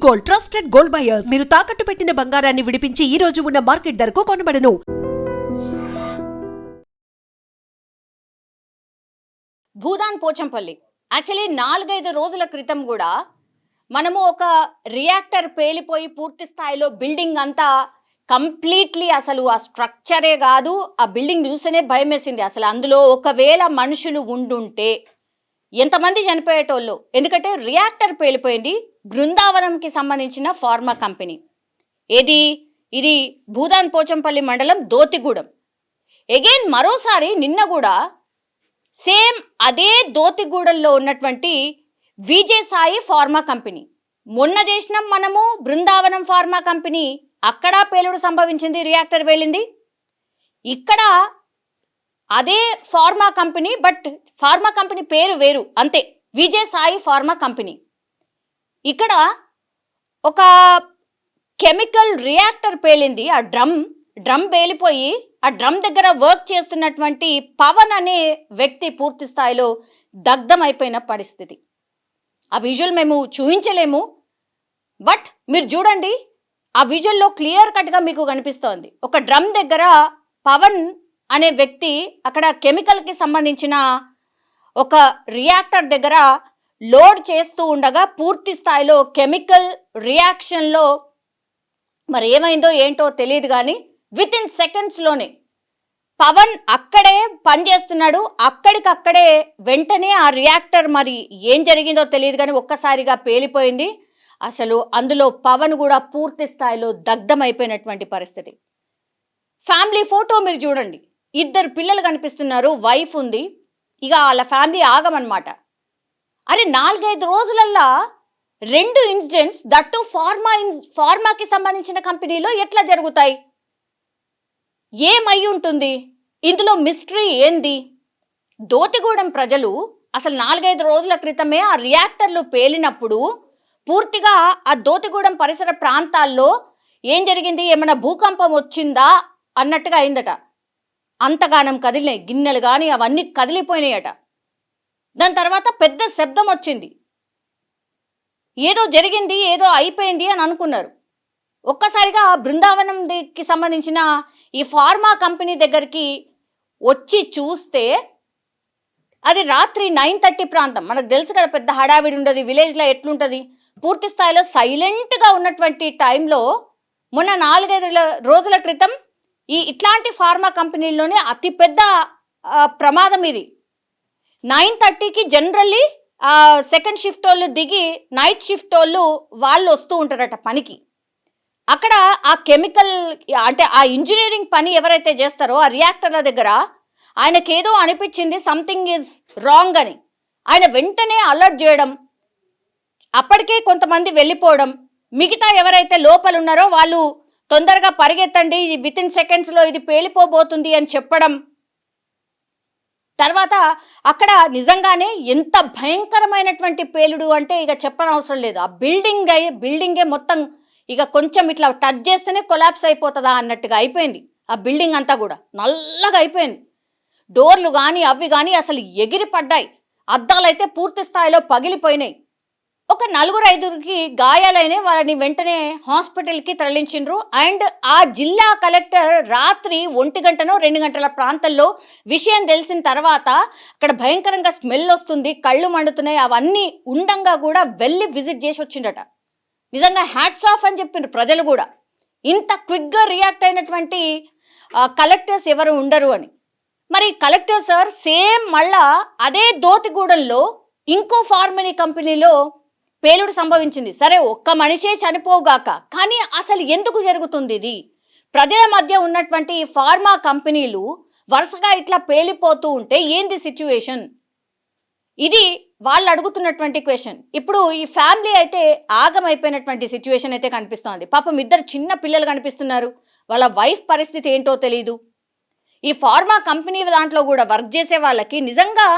Gold, trusted gold buyers. మీరు తాకట్టు పెట్టిన బంగారాన్ని విడిపించి ఈ రోజు ఉన్న మార్కెట్ ధరకు కొనబడను. భూదాన్ పోచంపల్లి యాక్చువల్లీ 4-5 రోజుల క్రితం కూడా మనము ఒక రియాక్టర్ పేలిపోయి పూర్తి స్థాయిలో బిల్డింగ్ అంతా కంప్లీట్లీ అసలు ఆ స్ట్రక్చరే కాదు, ఆ బిల్డింగ్ చూస్తేనే భయం వేసింది. అసలు అందులో ఒకవేళ మనుషులు ఉండుంటే ఎంతమంది చనిపోయేటోళ్ళు. ఎందుకంటే రియాక్టర్ పేలిపోయింది. బృందావనంకి సంబంధించిన ఫార్మా కంపెనీ ఇది భూదాన్ పోచంపల్లి మండలం దోతిగూడెం. అగైన్ మరోసారి నిన్న కూడా సేమ్ అదే దోతిగూడెంలో ఉన్నటువంటి విజయసాయి ఫార్మా కంపెనీ. మొన్న చేసినాం మనము బృందావనం ఫార్మా కంపెనీ, అక్కడ పేలుడు సంభవించింది, రియాక్టర్ పేలింది. ఇక్కడ అదే pharma company, but pharma company పేరు వేరు అంతే, విజయసాయి ఫార్మా కంపెనీ. ఇక్కడ ఒక కెమికల్ రియాక్టర్ పేలింది. ఆ డ్రమ్ పేలిపోయి ఆ డ్రమ్ దగ్గర వర్క్ చేస్తున్నటువంటి పవన్ అనే వ్యక్తి పూర్తి స్థాయిలో దగ్ధమైపోయిన పరిస్థితి. ఆ విజువల్ మేము చూపించలేము, బట్ మీరు చూడండి, ఆ విజువల్లో క్లియర్ కట్గా మీకు కనిపిస్తోంది. ఒక డ్రమ్ దగ్గర పవన్ అనే వ్యక్తి అక్కడ కెమికల్కి సంబంధించిన ఒక రియాక్టర్ దగ్గర లోడ్ చేస్తూ ఉండగా పూర్తి స్థాయిలో కెమికల్ రియాక్షన్లో మరి ఏమైందో ఏంటో తెలియదు, కానీ విత్ ఇన్ సెకండ్స్లోనే పవన్ అక్కడే పనిచేస్తున్నాడు. అక్కడికక్కడే వెంటనే ఆ రియాక్టర్ మరి ఏం జరిగిందో తెలియదు కానీ ఒక్కసారిగా పేలిపోయింది. అసలు అందులో పవన్ కూడా పూర్తి స్థాయిలో దగ్ధమైపోయినటువంటి పరిస్థితి. ఫ్యామిలీ ఫోటో మీరు చూడండి, 2 పిల్లలు కనిపిస్తున్నారు, వైఫ్ ఉంది. ఇక వాళ్ళ ఫ్యామిలీ ఆగమన్నమాట. అరే 4-5 రోజులల్లా 2 ఇన్సిడెంట్స్, దట్టు ఫార్మాకి సంబంధించిన కంపెనీలో ఎట్లా జరుగుతాయి? ఏమై ఉంటుంది? ఇందులో మిస్టరీ ఏంది? దోతిగూడెం ప్రజలు అసలు 4-5 రోజుల క్రితమే ఆ రియాక్టర్లు పేలినప్పుడు పూర్తిగా ఆ దోతిగూడెం పరిసర ప్రాంతాల్లో ఏం జరిగింది, ఏమైనా భూకంపం వచ్చిందా అన్నట్టుగా అయిందట. అంతగానం కదిలినాయి, గిన్నెలు కానీ అవన్నీ కదిలిపోయినాయట. దాని తర్వాత పెద్ద శబ్దం వచ్చింది, ఏదో జరిగింది, ఏదో అయిపోయింది అని అనుకున్నారు. ఒక్కసారిగా బృందావనంకి సంబంధించిన ఈ ఫార్మా కంపెనీ దగ్గరికి వచ్చి చూస్తే అది రాత్రి 9:30 ప్రాంతం. మనకు తెలుసు కదా, పెద్ద హడావిడి ఉండదు విలేజ్లో, ఎట్లుంటుంది. పూర్తి స్థాయిలో సైలెంట్గా ఉన్నటువంటి టైంలో మొన్న 4-5 రోజుల క్రితం ఇట్లాంటి ఫార్మా కంపెనీల్లోనే అతిపెద్ద ప్రమాదం ఇది. 9:30కి జనరల్లీ సెకండ్ షిఫ్ట్ వాళ్ళు దిగి నైట్ షిఫ్ట్ వాళ్ళు వస్తూ ఉంటారట పనికి. అక్కడ ఆ కెమికల్ అంటే ఆ ఇంజనీరింగ్ పని ఎవరైతే చేస్తారో ఆ రియాక్టర్ల దగ్గర ఆయనకేదో అనిపించింది, సంథింగ్ ఈజ్ రాంగ్ అని. ఆయన వెంటనే అలర్ట్ చేయడం, అప్పటికే కొంతమంది వెళ్ళిపోవడం, మిగతా ఎవరైతే లోపల ఉన్నారో వాళ్ళు తొందరగా పరిగెత్తండి, విత్ ఇన్ సెకండ్స్లో ఇది పేలిపోబోతుంది అని చెప్పడం. తర్వాత అక్కడ నిజంగానే ఎంత భయంకరమైనటువంటి పేలుడు అంటే ఇక చెప్పనవసరం లేదు. ఆ బిల్డింగే మొత్తం ఇక కొంచెం ఇట్లా టచ్ చేస్తేనే కొలాప్స్ అయిపోతుందా అన్నట్టుగా అయిపోయింది. ఆ బిల్డింగ్ అంతా కూడా నల్లగా అయిపోయింది. డోర్లు కానీ అవి కానీ అసలు ఎగిరి పడ్డాయి. అద్దాలైతే పూర్తి స్థాయిలో పగిలిపోయినాయి. ఒక 4-5కి గాయాలైన వాళ్ళని వెంటనే హాస్పిటల్కి తరలించిండ్రు. అండ్ ఆ జిల్లా కలెక్టర్ రాత్రి 1 గంటనో 2 గంటల ప్రాంతంలో విషయం తెలిసిన తర్వాత అక్కడ భయంకరంగా స్మెల్ వస్తుంది, కళ్ళు మండుతున్నాయి, అవన్నీ ఉండంగా కూడా వెళ్ళి విజిట్ చేసి వచ్చిండట. నిజంగా హ్యాట్స్ ఆఫ్ అని చెప్పిండ్రు ప్రజలు కూడా. ఇంత క్విక్గా రియాక్ట్ అయినటువంటి కలెక్టర్స్ ఎవరు ఉండరు అని. మరి కలెక్టర్ సార్ సేమ్ మళ్ళా అదే దోతిగూడెంలో ఇంకో ఫార్మనీ కంపెనీలో పేలుడు సంభవించింది. సరే, ఒక్క మనిషే చనిపోగాక, కానీ అసలు ఎందుకు జరుగుతుంది ఇది? ప్రజల మధ్య ఉన్నటువంటి ఫార్మా కంపెనీలు వరుసగా ఇట్లా పేలిపోతూ ఉంటే ఏంది సిచ్యువేషన్? ఇది వాళ్ళు అడుగుతున్నటువంటి క్వశ్చన్. ఇప్పుడు ఈ ఫ్యామిలీ అయితే ఆగమైపోయినటువంటి సిచ్యువేషన్ అయితే కనిపిస్తోంది. పాపం 2 చిన్న పిల్లలు కనిపిస్తున్నారు, వాళ్ళ వైఫ్ పరిస్థితి ఏంటో తెలియదు. ఈ ఫార్మా కంపెనీ దాంట్లో కూడా వర్క్ చేసే వాళ్ళకి నిజంగా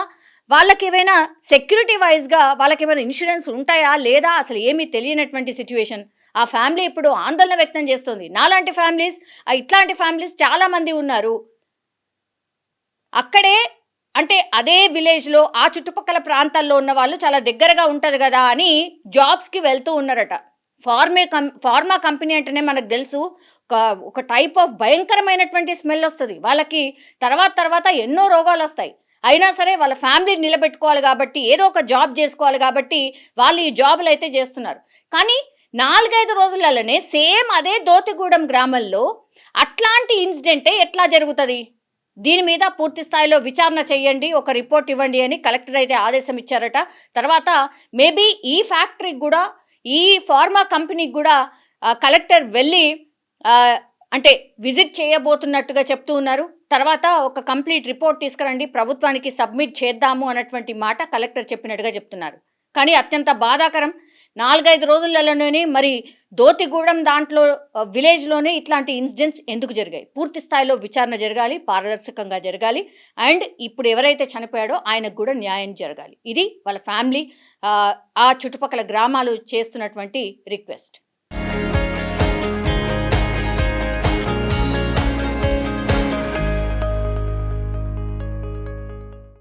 వాళ్ళకి ఏమైనా సెక్యూరిటీ వైజ్గా వాళ్ళకి ఏమైనా ఇన్సూరెన్స్ ఉంటాయా లేదా అసలు ఏమీ తెలియనటువంటి సిచ్యువేషన్. ఆ ఫ్యామిలీ ఇప్పుడు ఆందోళన వ్యక్తం చేస్తుంది. నాలాంటి ఫ్యామిలీస్, ఇట్లాంటి ఫ్యామిలీస్ చాలామంది ఉన్నారు. అక్కడే అంటే అదే విలేజ్లో ఆ చుట్టుపక్కల ప్రాంతాల్లో ఉన్న వాళ్ళు చాలా దగ్గరగా ఉంటుంది కదా అని జాబ్స్కి వెళ్తూ ఉన్నారట. ఫార్మా కంపెనీ అంటేనే మనకు తెలుసు ఒక టైప్ ఆఫ్ భయంకరమైనటువంటి స్మెల్ వస్తుంది వాళ్ళకి. తర్వాత ఎన్నో రోగాలు వస్తాయి. అయినా సరే వాళ్ళ ఫ్యామిలీని నిలబెట్టుకోవాలి కాబట్టి, ఏదో ఒక జాబ్ చేసుకోవాలి కాబట్టి వాళ్ళు ఈ జాబులు అయితే చేస్తున్నారు. కానీ 4-5 రోజులలోనే సేమ్ అదే దోతిగూడెం గ్రామంలో అట్లాంటి ఇన్సిడెంటే ఎట్లా జరుగుతుంది? దీని మీద పూర్తి స్థాయిలో విచారణ చేయండి, ఒక రిపోర్ట్ ఇవ్వండి అని కలెక్టర్ అయితే ఆదేశం ఇచ్చారట. తర్వాత మేబీ ఈ ఫ్యాక్టరీకి కూడా, ఈ ఫార్మా కంపెనీకి కూడా కలెక్టర్ వెళ్ళి అంటే విజిట్ చేయబోతున్నట్టుగా చెప్తూ ఉన్నారు. తర్వాత ఒక కంప్లీట్ రిపోర్ట్ తీసుకురండి, ప్రభుత్వానికి సబ్మిట్ చేద్దాము అన్నటువంటి మాట కలెక్టర్ చెప్పినట్టుగా చెప్తున్నారు. కానీ అత్యంత బాధాకరం, 4-5 రోజులలోనే మరి దోతిగూడెం దాంట్లో విలేజ్లోనే ఇట్లాంటి ఇన్సిడెంట్స్ ఎందుకు జరిగాయి? పూర్తి స్థాయిలో విచారణ జరగాలి, పారదర్శకంగా జరగాలి. అండ్ ఇప్పుడు ఎవరైతే చనిపోయాడో ఆయనకు కూడా న్యాయం జరగాలి. ఇది వాళ్ళ ఫ్యామిలీ, ఆ చుట్టుపక్కల గ్రామాలు చేస్తున్నటువంటి రిక్వెస్ట్.